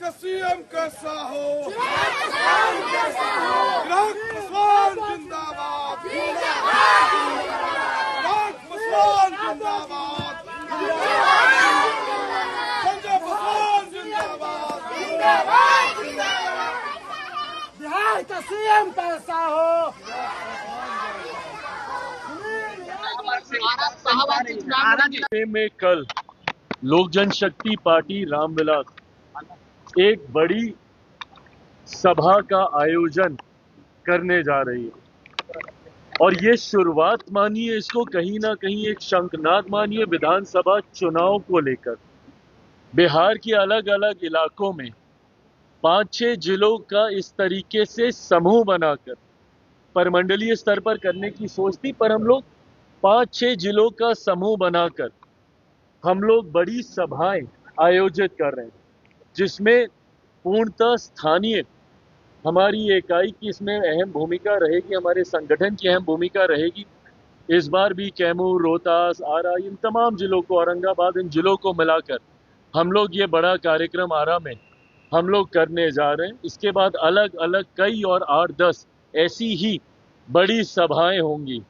का सीएम कैसा हो, चिराग पासवान जिंदाबाद, चिराग पासवान जिंदाबाद, संजय पासवान जिंदाबाद, बिहार का सीएम कैसा हो। में कल लोक जनशक्ति पार्टी रामविलास एक बड़ी सभा का आयोजन करने जा रही है और ये शुरुआत मानिए, इसको कहीं ना कहीं एक शंखनाद मानिए विधानसभा चुनाव को लेकर। बिहार के अलग अलग इलाकों में 5-6 जिलों का इस तरीके से समूह बनाकर परमंडलीय स्तर पर करने की सोच थी, पर हम लोग 5-6 जिलों का समूह बनाकर हम लोग बड़ी सभाएं आयोजित कर रहे हैं, जिसमें पूर्णतः स्थानीय हमारी इकाई की इसमें अहम भूमिका रहेगी, हमारे संगठन की अहम भूमिका रहेगी। इस बार भी कैमूर, रोहतास, आरा, इन तमाम जिलों को, औरंगाबाद, इन जिलों को मिलाकर हम लोग ये बड़ा कार्यक्रम आरा में हम लोग करने जा रहे हैं। इसके बाद अलग अलग कई और 8-10 ऐसी ही बड़ी सभाएं होंगी।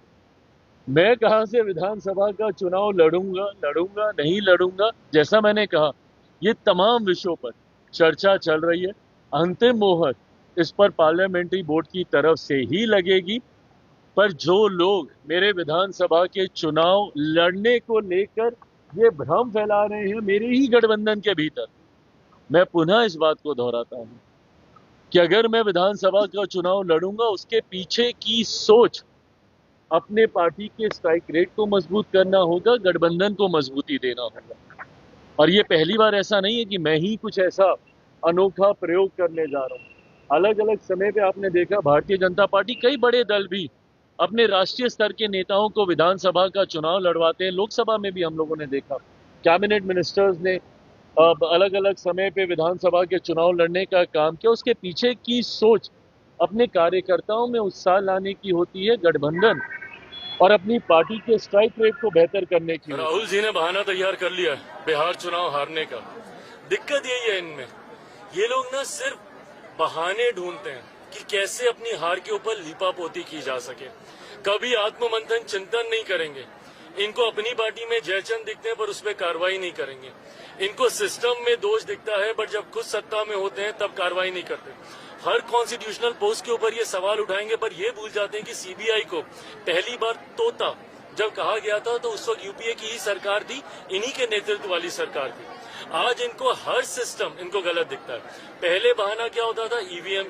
मैं कहां से विधानसभा का चुनाव लड़ूंगा नहीं लड़ूंगा, जैसा मैंने कहा ये तमाम विषयों पर चर्चा चल रही है। अंतिम मोहर इस पर पार्लियामेंट्री बोर्ड की तरफ से ही लगेगी, पर जो लोग मेरे विधानसभा के चुनाव लड़ने को लेकर ये भ्रम फैला रहे हैं मेरे ही गठबंधन के भीतर, मैं पुनः इस बात को दोहराता हूं कि अगर मैं विधानसभा का चुनाव लड़ूंगा, उसके पीछे की सोच अपने पार्टी के स्ट्राइक रेट को मजबूत करना होगा, गठबंधन को मजबूती देना होगा। और ये पहली बार ऐसा नहीं है कि मैं ही कुछ ऐसा अनोखा प्रयोग करने जा रहा हूं। अलग अलग समय पे आपने देखा भारतीय जनता पार्टी, कई बड़े दल भी अपने राष्ट्रीय स्तर के नेताओं को विधानसभा का चुनाव लड़वाते हैं। लोकसभा में भी हम लोगों ने देखा कैबिनेट मिनिस्टर्स ने अलग अलग समय पे विधानसभा के चुनाव लड़ने का काम किया। उसके पीछे की सोच अपने कार्यकर्ताओं में उत्साह लाने की होती है, गठबंधन और अपनी पार्टी के स्ट्राइक रेट को बेहतर करने की। राहुल जी ने बहाना तैयार कर लिया है बिहार चुनाव हारने का। दिक्कत यही है इनमें, ये लोग ना सिर्फ बहाने ढूंढते हैं कि कैसे अपनी हार के ऊपर लीपापोती की जा सके। कभी आत्ममंथन चिंतन नहीं करेंगे। इनको अपनी पार्टी में जयचंद दिखते हैं पर उस पर कार्रवाई नहीं करेंगे। इनको सिस्टम में दोष दिखता है बट जब खुद सत्ता में होते हैं तब कार्रवाई नहीं करते। हर कॉन्स्टिट्यूशनल पोस्ट के ऊपर ये सवाल उठाएंगे पर ये भूल जाते हैं कि सीबीआई को पहली बार तोता जब कहा गया था तो उस वक्त यूपीए की ही सरकार थी, इन्हीं के नेतृत्व वाली सरकार थी। आज इनको हर सिस्टम इनको गलत दिखता है। पहले बहाना क्या होता था, ईवीएम,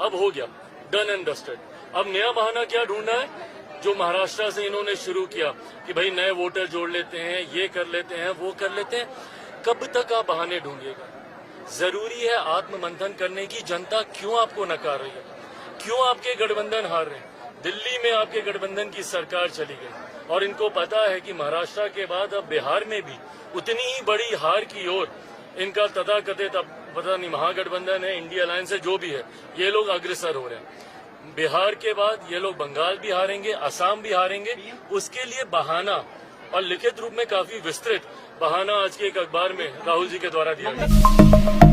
अब हो गया डन एंड डस्टेड। अब नया बहाना क्या ढूंढना है, जो महाराष्ट्र से इन्होंने शुरू किया कि भाई नए वोटर जोड़ लेते हैं, ये कर लेते हैं, वो कर लेते हैं। कब तक आप बहाने ढूंढिएगा? जरूरी है आत्ममंथन करने की। जनता क्यों आपको नकार रही है, क्यों आपके गठबंधन हार रहे हैं? दिल्ली में आपके गठबंधन की सरकार चली गई और इनको पता है कि महाराष्ट्र के बाद अब बिहार में भी उतनी ही बड़ी हार की ओर इनका तथाकथित अब पता नहीं महागठबंधन है, इंडिया अलायंस है, जो भी है, ये लोग अग्रसर हो रहे हैं। बिहार के बाद ये लोग बंगाल भी हारेंगे, असम भी हारेंगे। उसके लिए बहाना और लिखित रूप में काफी विस्तृत बहाना आज के एक अखबार में राहुल जी के द्वारा दिया गया।